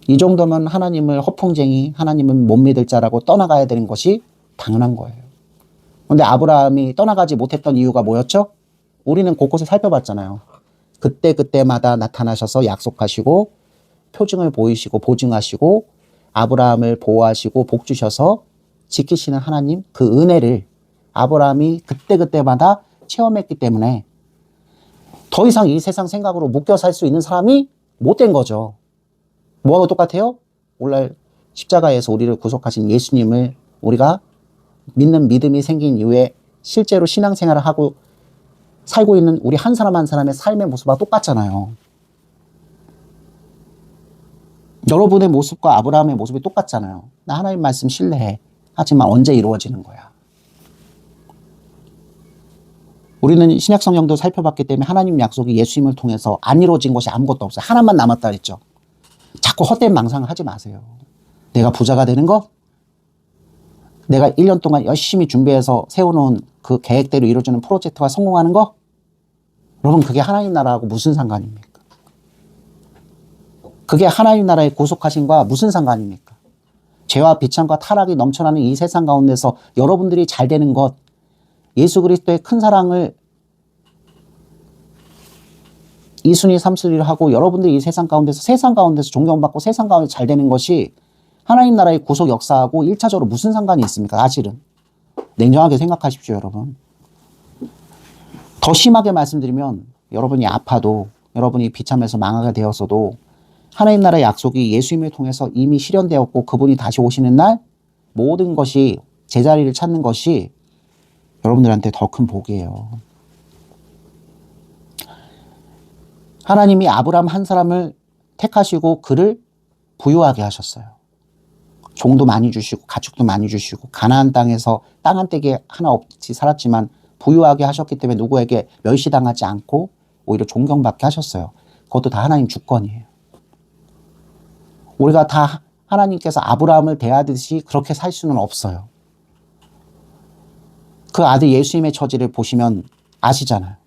이 정도면 하나님을 허풍쟁이, 하나님은 못 믿을 자라고 떠나가야 되는 것이 당연한 거예요. 그런데 아브라함이 떠나가지 못했던 이유가 뭐였죠? 우리는 곳곳에 살펴봤잖아요. 그때마다 나타나셔서 약속하시고 표징을 보이시고 보증하시고 아브라함을 보호하시고 복 주셔서 지키시는 하나님 그 은혜를 아브라함이 그때마다 체험했기 때문에 더 이상 이 세상 생각으로 묶여 살 수 있는 사람이 못 된 거죠. 뭐하고 똑같아요? 오늘 십자가에서 우리를 구속하신 예수님을 우리가 믿는 믿음이 생긴 이후에 실제로 신앙생활을 하고 살고 있는 우리 한 사람 한 사람의 삶의 모습과 똑같잖아요. 여러분의 모습과 아브라함의 모습이 똑같잖아요. 나 하나님 말씀 신뢰해. 하지만 언제 이루어지는 거야? 우리는 신약 성경도 살펴봤기 때문에 하나님 약속이 예수님을 통해서 안 이루어진 것이 아무것도 없어요. 하나만 남았다 그랬죠. 자꾸 헛된 망상을 하지 마세요. 내가 부자가 되는 거? 내가 1년 동안 열심히 준비해서 세워놓은 그 계획대로 이루어지는 프로젝트가 성공하는 거? 여러분 그게 하나님 나라하고 무슨 상관입니까? 그게 하나님 나라의 구속하심과 무슨 상관입니까? 죄와 비참과 타락이 넘쳐나는 이 세상 가운데서 여러분들이 잘 되는 것, 예수 그리스도의 큰 사랑을 이순위 삼순위를 하고 여러분들이 이 세상 가운데서 존경받고 세상 가운데 잘 되는 것이 하나님 나라의 구속 역사하고 1차적으로 무슨 상관이 있습니까? 사실은. 냉정하게 생각하십시오, 여러분. 더 심하게 말씀드리면 여러분이 아파도 여러분이 비참해서 망하게 되었어도 하나님 나라의 약속이 예수님을 통해서 이미 실현되었고 그분이 다시 오시는 날 모든 것이 제자리를 찾는 것이 여러분들한테 더 큰 복이에요. 하나님이 아브라함 한 사람을 택하시고 그를 부유하게 하셨어요. 종도 많이 주시고 가축도 많이 주시고 가나안 땅에서 땅 한 떼기 하나 없이 살았지만 부유하게 하셨기 때문에 누구에게 멸시당하지 않고 오히려 존경받게 하셨어요. 그것도 다 하나님 주권이에요. 우리가 다 하나님께서 아브라함을 대하듯이 그렇게 살 수는 없어요. 그 아들 예수님의 처지를 보시면 아시잖아요.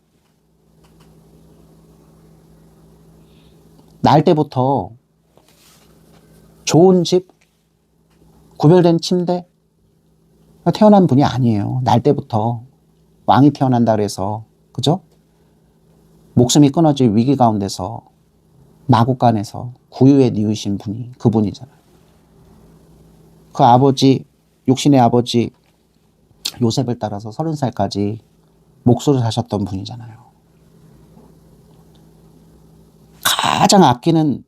날 때부터 좋은 집, 구별된 침대 태어난 분이 아니에요. 날 때부터 왕이 태어난다 그래서 그죠? 목숨이 끊어질 위기 가운데서 마국간에서 구유에 뉘우신 분이 그분이잖아요. 그 아버지, 육신의 아버지 요셉을 따라서 30살까지 목소를 하셨던 분이잖아요. 가장 아끼는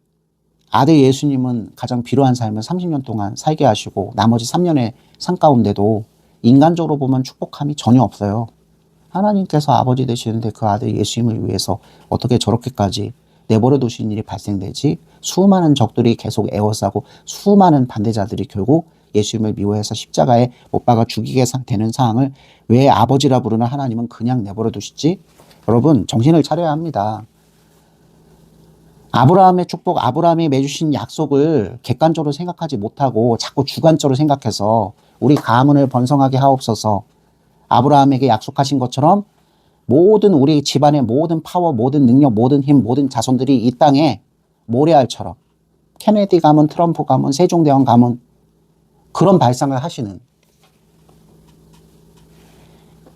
아들 예수님은 가장 필요한 삶을 30년 동안 살게 하시고 나머지 3년의 삶 가운데도 인간적으로 보면 축복함이 전혀 없어요. 하나님께서 아버지 되시는데 그 아들 예수님을 위해서 어떻게 저렇게까지 내버려 두신 일이 발생되지? 수많은 적들이 계속 애워싸고 수많은 반대자들이 결국 예수님을 미워해서 십자가에 못 박아 죽이게 되는 상황을 왜 아버지라 부르는 하나님은 그냥 내버려 두시지? 여러분 정신을 차려야 합니다. 아브라함의 축복, 아브라함이 맺으신 약속을 객관적으로 생각하지 못하고 자꾸 주관적으로 생각해서 우리 가문을 번성하게 하옵소서, 아브라함에게 약속하신 것처럼 모든 우리 집안의 모든 파워, 모든 능력, 모든 힘, 모든 자손들이 이 땅에 모래알처럼, 케네디 가문, 트럼프 가문, 세종대왕 가문, 그런 발상을 하시는,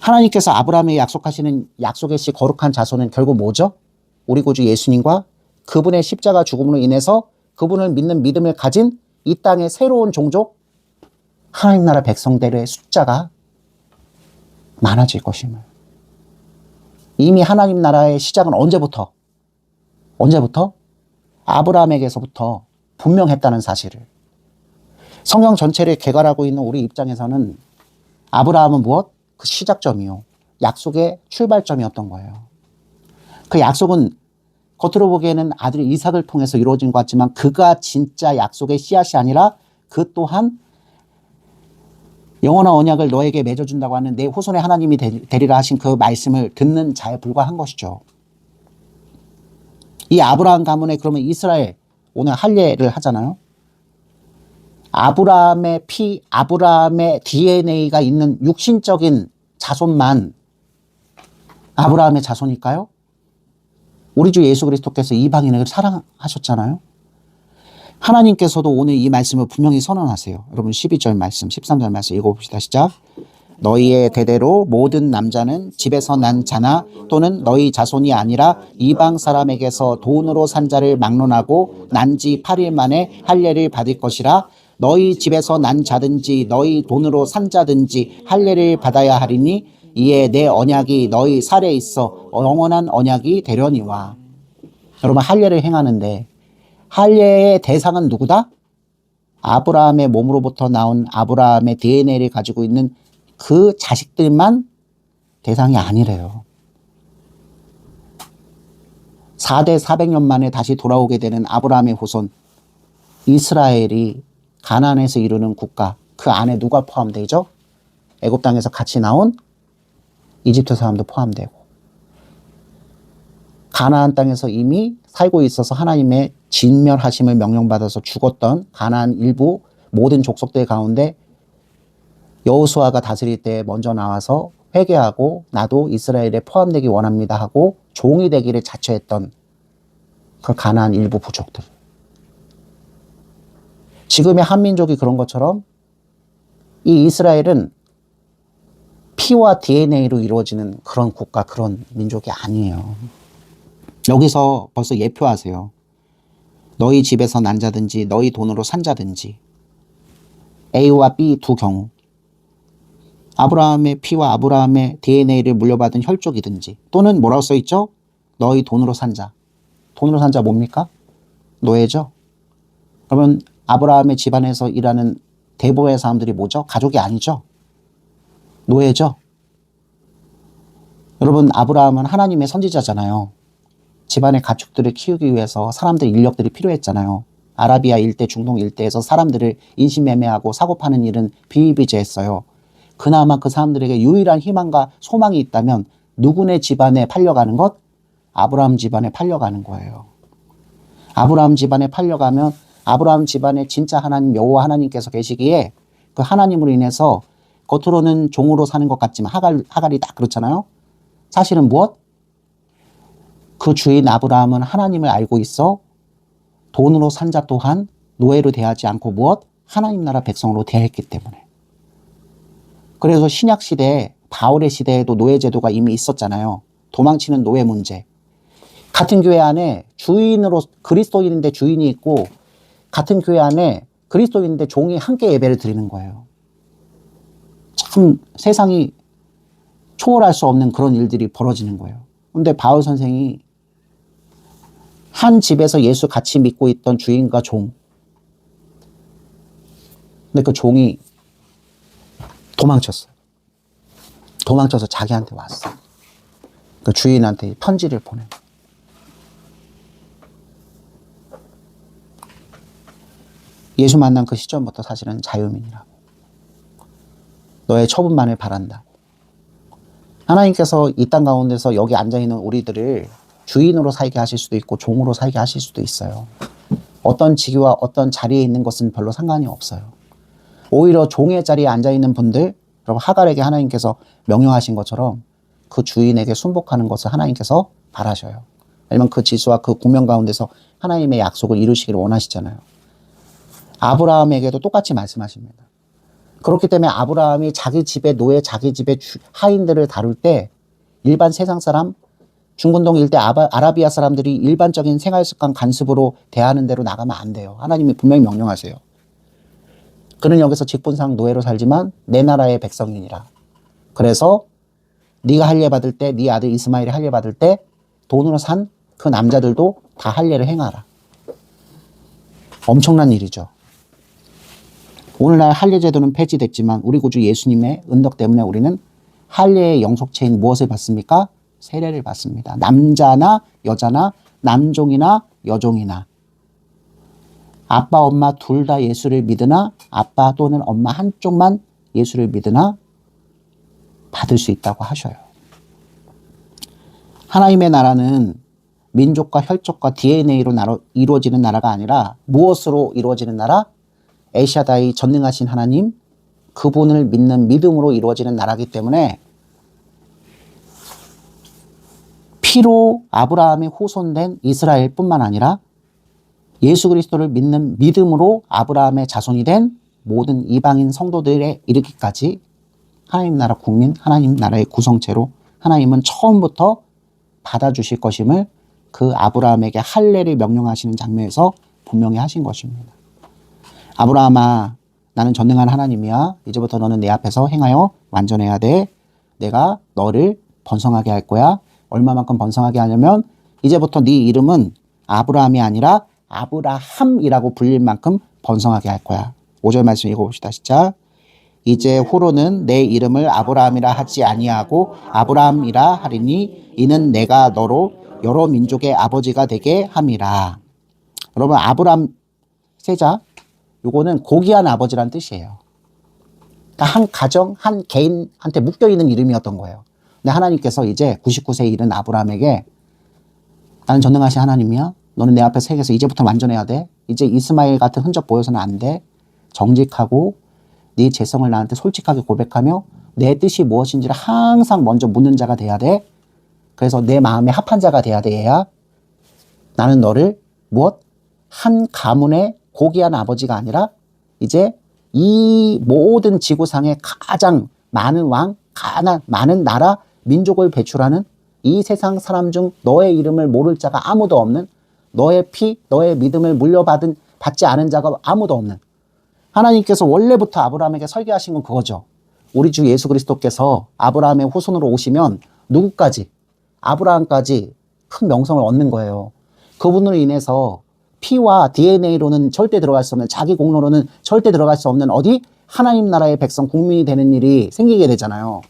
하나님께서 아브라함에게 약속하시는 약속의 씨 거룩한 자손은 결국 뭐죠? 우리 구주 예수님과 그분의 십자가 죽음으로 인해서 그분을 믿는 믿음을 가진 이 땅의 새로운 종족, 하나님 나라 백성들의 숫자가 많아질 것임을. 이미 하나님 나라의 시작은 언제부터? 아브라함에게서부터 분명했다는 사실을. 성경 전체를 개괄하고 있는 우리 입장에서는 아브라함은 무엇? 그 시작점이요, 약속의 출발점이었던 거예요. 그 약속은 겉으로 보기에는 아들 이삭을 통해서 이루어진 것 같지만 그가 진짜 약속의 씨앗이 아니라 그 또한 영원한 언약을 너에게 맺어준다고 하는 내 후손의 하나님이 되리라 하신 그 말씀을 듣는 자에 불과한 것이죠. 이 아브라함 가문에 그러면 이스라엘, 오늘 할례를 하잖아요. 아브라함의 피, 아브라함의 DNA가 있는 육신적인 자손만 아브라함의 자손일까요? 우리 주 예수 그리스도께서 이방인을 사랑하셨잖아요. 하나님께서도 오늘 이 말씀을 분명히 선언하세요. 여러분 12절 말씀, 13절 말씀 읽어봅시다. 시작. 너희의 대대로 모든 남자는 집에서 난 자나 또는 너희 자손이 아니라 이방 사람에게서 돈으로 산 자를 막론하고 난 지 8일 만에 할례를 받을 것이라. 너희 집에서 난 자든지 너희 돈으로 산 자든지 할례를 받아야 하리니 이에 내 언약이 너희 살에 있어 영원한 언약이 되려니와. 여러분 할례를 행하는데 할례의 대상은 누구다? 아브라함의 몸으로부터 나온 아브라함의 DNA를 가지고 있는 그 자식들만 대상이 아니래요. 4대 400년 만에 다시 돌아오게 되는 아브라함의 후손 이스라엘이 가나안에서 이루는 국가, 그 안에 누가 포함되죠? 애굽 땅에서 같이 나온 이집트 사람도 포함되고, 가나안 땅에서 이미 살고 있어서 하나님의 진멸하심을 명령받아서 죽었던 가나안 일부 모든 족속들 가운데 여호수아가 다스릴 때 먼저 나와서 회개하고 나도 이스라엘에 포함되기 원합니다 하고 종이 되기를 자처했던 그 가나안 일부 부족들. 지금의 한민족이 그런 것처럼 이 이스라엘은 피와 DNA로 이루어지는 그런 국가, 그런 민족이 아니에요. 여기서 벌써 예표하세요. 너희 집에서 난 자든지 너희 돈으로 산 자든지, A와 B 두 경우, 아브라함의 피와 아브라함의 DNA를 물려받은 혈족이든지, 또는 뭐라고 써있죠? 너희 돈으로 산 자. 돈으로 산 자 뭡니까? 노예죠. 그러면 아브라함의 집안에서 일하는 대부분의 사람들이 뭐죠? 가족이 아니죠. 노예죠. 여러분 아브라함은 하나님의 선지자잖아요. 집안의 가축들을 키우기 위해서 사람들 인력들이 필요했잖아요. 아라비아 일대, 중동 일대에서 사람들을 인신매매하고 사고 파는 일은 비일비재했어요. 그나마 그 사람들에게 유일한 희망과 소망이 있다면 누구네 집안에 팔려가는 것? 아브라함 집안에 팔려가는 거예요. 아브라함 집안에 팔려가면 아브라함 집안에 진짜 하나님 여호와 하나님께서 계시기에 그 하나님으로 인해서 겉으로는 종으로 사는 것 같지만 하갈이 딱 그렇잖아요. 사실은 무엇? 그 주인 아브라함은 하나님을 알고 있어 돈으로 산 자 또한 노예로 대하지 않고 무엇? 하나님 나라 백성으로 대했기 때문에. 그래서 신약 시대에 바울의 시대에도 노예 제도가 이미 있었잖아요. 도망치는 노예 문제. 같은 교회 안에 주인으로 그리스도인인데 주인이 있고 같은 교회 안에 그리스도인인데 종이 함께 예배를 드리는 거예요. 참 세상이 초월할 수 없는 그런 일들이 벌어지는 거예요. 그런데 바울 선생이 한 집에서 예수 같이 믿고 있던 주인과 종, 근데 그 종이 도망쳤어요. 도망쳐서 자기한테 왔어. 그 주인한테 편지를 보내. 예수 만난 그 시점부터 사실은 자유민이라고. 너의 처분만을 바란다고. 하나님께서 이 땅 가운데서 여기 앉아있는 우리들을 주인으로 살게 하실 수도 있고 종으로 살게 하실 수도 있어요. 어떤 직위와 어떤 자리에 있는 것은 별로 상관이 없어요. 오히려 종의 자리에 앉아있는 분들, 여러분 하갈에게 하나님께서 명령하신 것처럼 그 주인에게 순복하는 것을 하나님께서 바라셔요. 왜냐면 그 지수와 그 구명 가운데서 하나님의 약속을 이루시기를 원하시잖아요. 아브라함에게도 똑같이 말씀하십니다. 그렇기 때문에 아브라함이 자기 집의 노예, 자기 집의 하인들을 다룰 때 일반 세상 사람, 중근동 일대 아라비아 사람들이 일반적인 생활 습관 간습으로 대하는 대로 나가면 안 돼요. 하나님이 분명히 명령하세요. 그는 여기서 직분상 노예로 살지만 내 나라의 백성이니라. 그래서 네가 할례 받을 때, 네 아들 이스마엘이 할례 받을 때 돈으로 산 그 남자들도 다 할례를 행하라. 엄청난 일이죠. 오늘날 할례 제도는 폐지됐지만 우리 구주 예수님의 은덕 때문에 우리는 할례의 영속체인 무엇을 받습니까? 세례를 받습니다. 남자나 여자나 남종이나 여종이나 아빠 엄마 둘 다 예수를 믿으나 아빠 또는 엄마 한쪽만 예수를 믿으나 받을 수 있다고 하셔요. 하나님의 나라는 민족과 혈족과 DNA로 이루어지는 나라가 아니라 무엇으로 이루어지는 나라? 엘샤다이 전능하신 하나님, 그분을 믿는 믿음으로 이루어지는 나라이기 때문에 피로 아브라함의 후손된 이스라엘뿐만 아니라 예수 그리스도를 믿는 믿음으로 아브라함의 자손이 된 모든 이방인 성도들에 이르기까지 하나님 나라 국민, 하나님 나라의 구성체로 하나님은 처음부터 받아주실 것임을 그 아브라함에게 할례를 명령하시는 장면에서 분명히 하신 것입니다. 아브라함아, 나는 전능한 하나님이야. 이제부터 너는 내 앞에서 행하여 완전해야 돼. 내가 너를 번성하게 할 거야. 얼마만큼 번성하게 하냐면 이제부터 네 이름은 아브라함이 아니라 아브라함이라고 불릴 만큼 번성하게 할 거야. 5절 말씀 읽어봅시다. 시작. 이제 후로는 내 이름을 아브라함이라 하지 아니하고 아브라함이라 하리니 이는 내가 너로 여러 민족의 아버지가 되게 함이라. 여러분 아브라함 세자 요거는 고귀한 아버지란 뜻이에요. 그러니까 한 가정, 한 개인한테 묶여있는 이름이었던 거예요. 근데 하나님께서 이제 99세에 이른 아브라함에게 나는 전능하신 하나님이야. 너는 내 앞에 세계에서 이제부터 완전해야 돼. 이제 이스마엘 같은 흔적 보여서는 안 돼. 정직하고 네 죄성을 나한테 솔직하게 고백하며 내 뜻이 무엇인지를 항상 먼저 묻는 자가 돼야 돼. 그래서 내 마음에 합한 자가 돼야 돼. 얘야. 나는 너를 무엇? 한 가문의 고귀한 아버지가 아니라 이제 이 모든 지구상에 가장 많은 왕, 많은 나라, 민족을 배출하는 이 세상 사람 중 너의 이름을 모를 자가 아무도 없는, 너의 피, 너의 믿음을 받지 않은 자가 아무도 없는, 하나님께서 원래부터 아브라함에게 설계하신 건 그거죠. 우리 주 예수 그리스도께서 아브라함의 후손으로 오시면 누구까지? 아브라함까지 큰 명성을 얻는 거예요. 그분으로 인해서 피와 DNA로는 절대 들어갈 수 없는, 자기 공로로는 절대 들어갈 수 없는 어디? 하나님 나라의 백성, 국민이 되는 일이 생기게 되잖아요.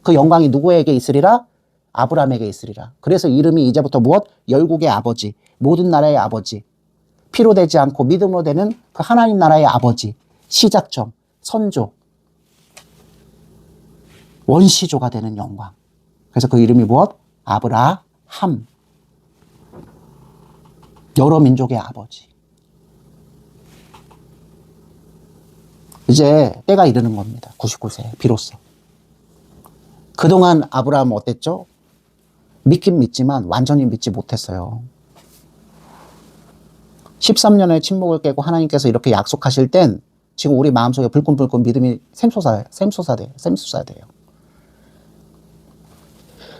그 영광이 누구에게 있으리라? 아브라함에게 있으리라. 그래서 이름이 이제부터 무엇? 열국의 아버지, 모든 나라의 아버지, 피로 되지 않고 믿음으로 되는 그 하나님 나라의 아버지, 시작점, 선조, 원시조가 되는 영광. 그래서 그 이름이 무엇? 아브라함. 여러 민족의 아버지. 이제 때가 이르는 겁니다. 99세 비로소. 그동안 아브라함은 어땠죠? 믿긴 믿지만 완전히 믿지 못했어요. 13년의 침묵을 깨고 하나님께서 이렇게 약속하실 땐 지금 우리 마음속에 불끈불끈 믿음이 샘솟아돼요.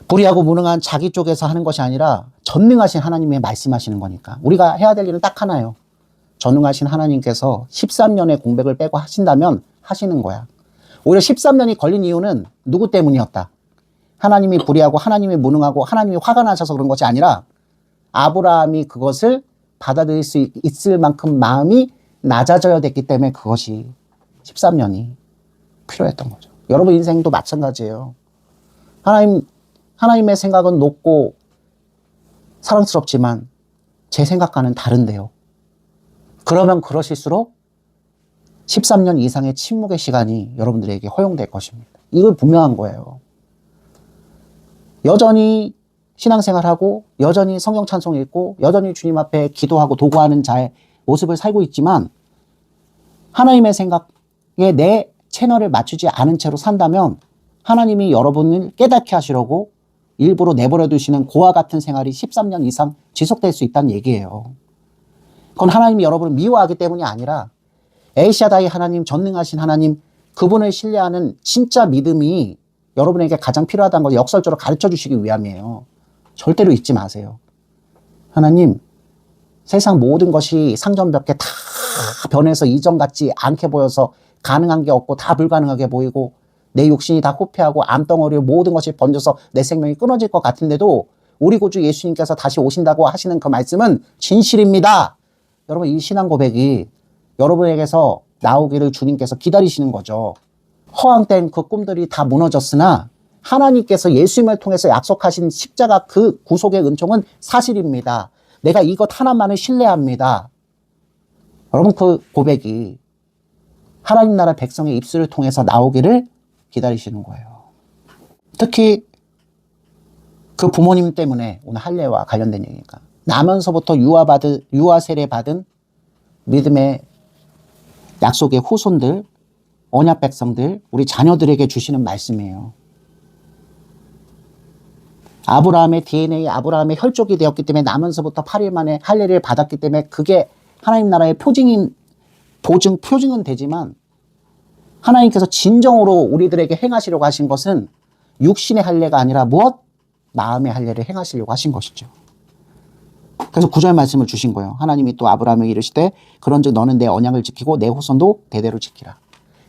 불의하고 무능한 자기 쪽에서 하는 것이 아니라 전능하신 하나님의 말씀하시는 거니까. 우리가 해야 될 일은 딱 하나예요. 전능하신 하나님께서 13년의 공백을 빼고 하신다면 하시는 거야. 오히려 13년이 걸린 이유는 누구 때문이었다? 하나님이 불의하고 하나님이 무능하고 하나님이 화가 나셔서 그런 것이 아니라 아브라함이 그것을 받아들일 수 있을 만큼 마음이 낮아져야 됐기 때문에 그것이 13년이 필요했던 거죠. 여러분 인생도 마찬가지예요. 하나님의 생각은 높고 사랑스럽지만 제 생각과는 다른데요. 그러면 그러실수록 13년 이상의 침묵의 시간이 여러분들에게 허용될 것입니다. 이걸 분명한 거예요. 여전히 신앙생활하고 여전히 성경 찬송 읽고 여전히 주님 앞에 기도하고 도구하는 자의 모습을 살고 있지만 하나님의 생각에 내 채널을 맞추지 않은 채로 산다면 하나님이 여러분을 깨닫게 하시려고 일부러 내버려 두시는 고와 같은 생활이 13년 이상 지속될 수 있다는 얘기예요. 그건 하나님이 여러분을 미워하기 때문이 아니라 엘샤다이 하나님, 전능하신 하나님, 그분을 신뢰하는 진짜 믿음이 여러분에게 가장 필요하다는 걸 역설적으로 가르쳐 주시기 위함이에요. 절대로 잊지 마세요. 하나님, 세상 모든 것이 상전벽에 다 변해서 이전 같지 않게 보여서 가능한 게 없고 다 불가능하게 보이고 내 육신이 다 후패하고 암덩어리로 모든 것이 번져서 내 생명이 끊어질 것 같은데도 우리 구주 예수님께서 다시 오신다고 하시는 그 말씀은 진실입니다. 여러분, 이 신앙 고백이 여러분에게서 나오기를 주님께서 기다리시는 거죠. 허황된 그 꿈들이 다 무너졌으나 하나님께서 예수님을 통해서 약속하신 십자가 그 구속의 은총은 사실입니다. 내가 이것 하나만을 신뢰합니다. 여러분, 그 고백이 하나님 나라 백성의 입술을 통해서 나오기를 기다리시는 거예요. 특히 그 부모님 때문에 오늘 할례와 관련된 얘기니까 나면서부터 유아 세례 받은 믿음의 약속의 후손들, 언약 백성들, 우리 자녀들에게 주시는 말씀이에요. 아브라함의 DNA, 아브라함의 혈족이 되었기 때문에 나면서부터 8일 만에 할례를 받았기 때문에 그게 하나님 나라의 표징은 되지만 하나님께서 진정으로 우리들에게 행하시려고 하신 것은 육신의 할례가 아니라 무엇? 마음의 할례를 행하시려고 하신 것이죠. 그래서 9절 말씀을 주신 거예요. 하나님이 또 아브라함에게 이르시되 그런즉 너는 내 언약을 지키고 내 후손도 대대로 지키라.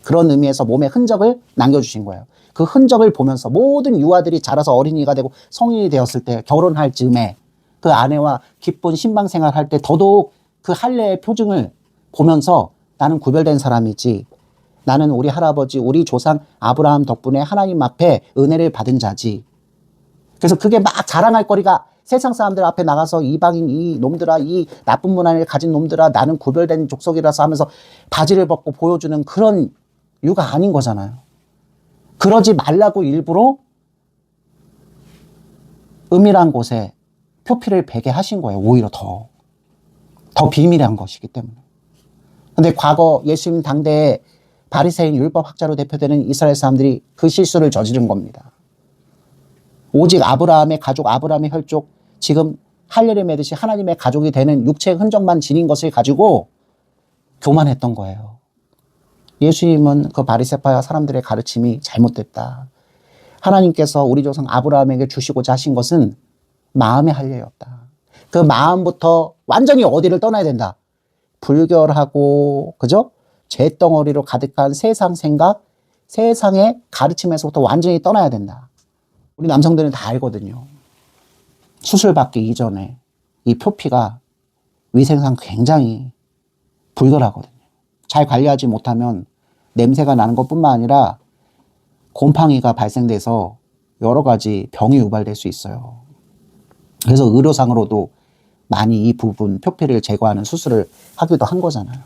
그런 의미에서 몸의 흔적을 남겨주신 거예요. 그 흔적을 보면서 모든 유아들이 자라서 어린이가 되고 성인이 되었을 때 결혼할 즈음에 그 아내와 기쁜 신방생활 할 때 더더욱 그 할례의 표징을 보면서 나는 구별된 사람이지, 나는 우리 할아버지 우리 조상 아브라함 덕분에 하나님 앞에 은혜를 받은 자지. 그래서 그게 막 자랑할 거리가 세상 사람들 앞에 나가서 이방인 이 놈들아, 이 나쁜 문화를 가진 놈들아, 나는 구별된 족속이라서 하면서 바지를 벗고 보여주는 그런 이유가 아닌 거잖아요. 그러지 말라고 일부러 은밀한 곳에 표피를 베게 하신 거예요. 오히려 더 비밀한 것이기 때문에. 근데 과거 예수님 당대에 바리새인 율법학자로 대표되는 이스라엘 사람들이 그 실수를 저지른 겁니다. 오직 아브라함의 가족, 아브라함의 혈족, 지금 할례를 맺듯이 하나님의 가족이 되는 육체의 흔적만 지닌 것을 가지고 교만했던 거예요. 예수님은 그 바리새파 사람들의 가르침이 잘못됐다. 하나님께서 우리 조상 아브라함에게 주시고자 하신 것은 마음의 할례였다. 그 마음부터 완전히 어디를 떠나야 된다. 불결하고, 그죠? 죄덩어리로 가득한 세상 생각, 세상의 가르침에서부터 완전히 떠나야 된다. 우리 남성들은 다 알거든요. 수술 받기 이전에 이 표피가 위생상 굉장히 불결하거든요. 잘 관리하지 못하면 냄새가 나는 것뿐만 아니라 곰팡이가 발생돼서 여러 가지 병이 유발될 수 있어요. 그래서 의료상으로도 많이 이 부분 표피를 제거하는 수술을 하기도 한 거잖아요.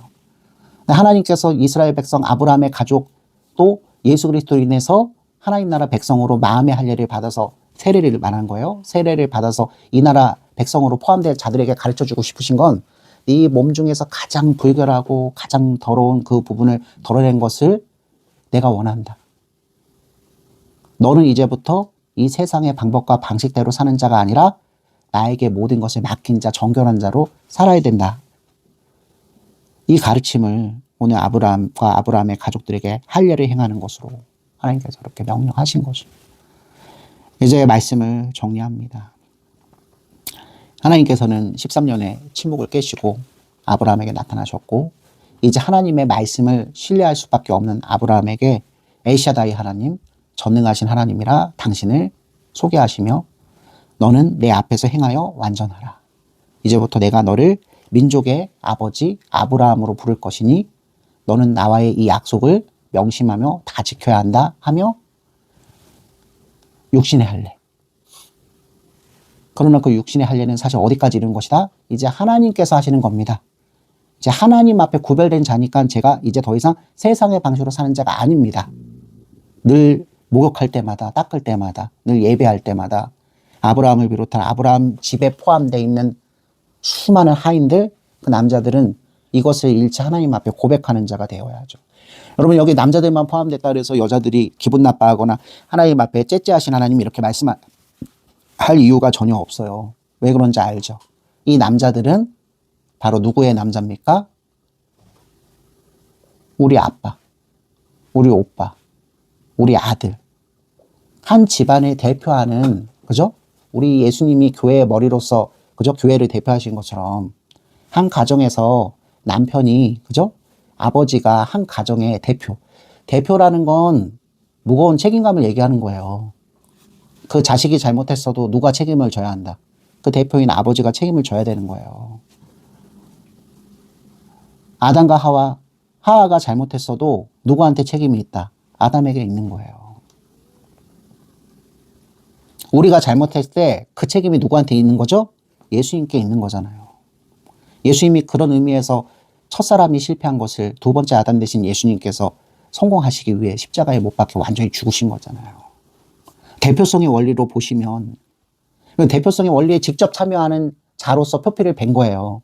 하나님께서 이스라엘 백성 아브라함의 가족도 예수 그리스도로 인해서 하나님 나라 백성으로 마음의 할례를 받아서 세례를 말한 거예요. 세례를 받아서 이 나라 백성으로 포함될 자들에게 가르쳐주고 싶으신 건 네 몸 중에서 가장 불결하고 가장 더러운 그 부분을 덜어낸 것을 내가 원한다. 너는 이제부터 이 세상의 방법과 방식대로 사는 자가 아니라 나에게 모든 것을 맡긴 자, 정결한 자로 살아야 된다. 이 가르침을 오늘 아브라함과 아브라함의 가족들에게 할례를 행하는 것으로 하나님께서 그렇게 명령하신 것입니다. 이제 말씀을 정리합니다. 하나님께서는 13년의 침묵을 깨시고 아브라함에게 나타나셨고 이제 하나님의 말씀을 신뢰할 수밖에 없는 아브라함에게 엘샤다이 하나님, 전능하신 하나님이라 당신을 소개하시며 너는 내 앞에서 행하여 완전하라. 이제부터 내가 너를 민족의 아버지 아브라함으로 부를 것이니 너는 나와의 이 약속을 명심하며 다 지켜야 한다 하며 육신의 할례. 그러나 그 육신의 할례는 사실 어디까지 이른 것이다? 이제 하나님께서 하시는 겁니다. 이제 하나님 앞에 구별된 자니까 제가 이제 더 이상 세상의 방식으로 사는 자가 아닙니다. 늘 목욕할 때마다, 닦을 때마다, 늘 예배할 때마다 아브라함을 비롯한 아브라함 집에 포함되어 있는 수많은 하인들, 그 남자들은 이것을 일체 하나님 앞에 고백하는 자가 되어야죠. 여러분, 여기 남자들만 포함됐다 그래서 여자들이 기분 나빠하거나 하나님 앞에 째째하신 하나님 이렇게 말씀할 이유가 전혀 없어요. 왜 그런지 알죠? 이 남자들은 바로 누구의 남자입니까? 우리 아빠, 우리 오빠, 우리 아들. 한 집안을 대표하는, 그죠? 우리 예수님이 교회의 머리로서, 그죠? 교회를 대표하신 것처럼 한 가정에서 남편이, 그죠? 아버지가 한 가정의 대표라는 건 무거운 책임감을 얘기하는 거예요. 그 자식이 잘못했어도 누가 책임을 져야 한다. 그 대표인 아버지가 책임을 져야 되는 거예요. 아담과 하와가 잘못했어도 누구한테 책임이 있다. 아담에게 있는 거예요. 우리가 잘못했을 때 그 책임이 누구한테 있는 거죠? 예수님께 있는 거잖아요. 예수님이 그런 의미에서 첫사람이 실패한 것을 두 번째 아담 대신 예수님께서 성공하시기 위해 십자가에 못 박혀 완전히 죽으신 거잖아요. 대표성의 원리로 보시면 대표성의 원리에 직접 참여하는 자로서 표피를 벤 거예요.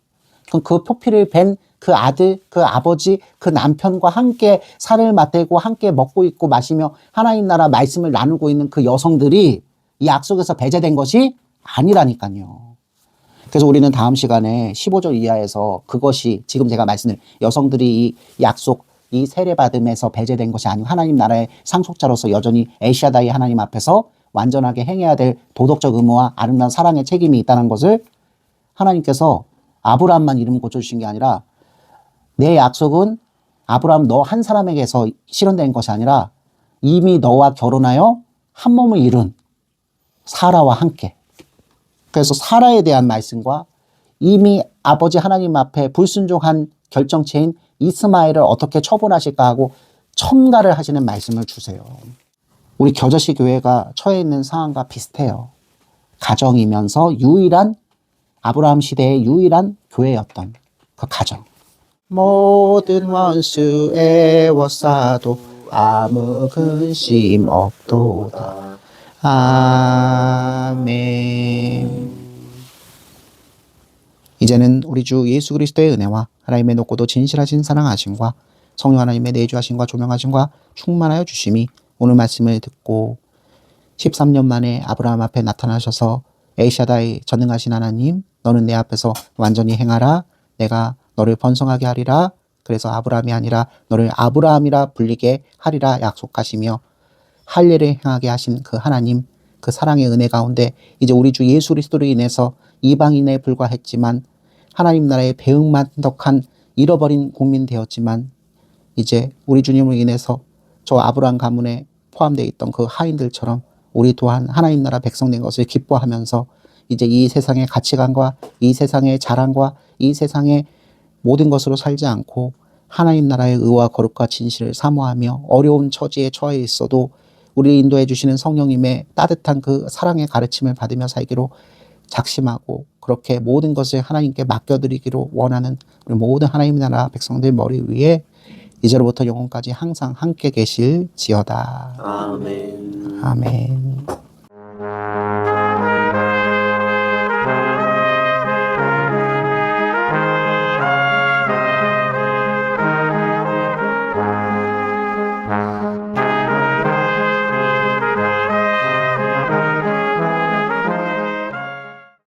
그럼 그 표피를 벤 그 아들, 그 아버지, 그 남편과 함께 살을 맞대고 함께 먹고 있고 마시며 하나님 나라 말씀을 나누고 있는 그 여성들이 이 약속에서 배제된 것이 아니라니까요. 그래서 우리는 다음 시간에 15절 이하에서 그것이 지금 제가 말씀드린 여성들이 이 약속, 이 세례받음에서 배제된 것이 아니고 하나님 나라의 상속자로서 여전히 엘샤다이 하나님 앞에서 완전하게 행해야 될 도덕적 의무와 아름다운 사랑의 책임이 있다는 것을 하나님께서 아브라함만 이름 고쳐주신 게 아니라 내 약속은 아브라함 너 한 사람에게서 실현된 것이 아니라 이미 너와 결혼하여 한 몸을 이룬 사라와 함께. 그래서 사라에 대한 말씀과 이미 아버지 하나님 앞에 불순종한 결정체인 이스마엘을 어떻게 처분하실까 하고 첨가를 하시는 말씀을 주세요. 우리 겨자씨 교회가 처해 있는 상황과 비슷해요. 가정이면서 유일한 아브라함 시대의 유일한 교회였던 그 가정. 모든 원수 애워싸도 아무 근심 없도다. 아멘. 이제는 우리 주 예수 그리스도의 은혜와 하나님의 높고도 진실하신 사랑하심과 성령 하나님의 내주하심과 조명하심과 충만하여 주심이 오늘 말씀을 듣고 13년 만에 아브라함 앞에 나타나셔서 엘샤다이 전능하신 하나님, 너는 내 앞에서 완전히 행하라. 내가 너를 번성하게 하리라. 그래서 아브라함이 아니라 너를 아브라함이라 불리게 하리라 약속하시며 할 일을 행하게 하신 그 하나님, 그 사랑의 은혜 가운데 이제 우리 주 예수 그리스도로 인해서 이방인에 불과했지만 하나님 나라의 배은만덕한 잃어버린 국민 되었지만 이제 우리 주님으로 인해서 저 아브라함 가문에 포함되어 있던 그 하인들처럼 우리 또한 하나님 나라 백성 된 것을 기뻐하면서 이제 이 세상의 가치관과 이 세상의 자랑과 이 세상의 모든 것으로 살지 않고 하나님 나라의 의와 거룩과 진실을 사모하며 어려운 처지에 처해 있어도 우리를 인도해 주시는 성령님의 따뜻한 그 사랑의 가르침을 받으며 살기로 작심하고 그렇게 모든 것을 하나님께 맡겨드리기로 원하는 우리 모든 하나님 나라 백성들 머리 위에 이제로부터 영원까지 항상 함께 계실지어다. 아멘. 아멘.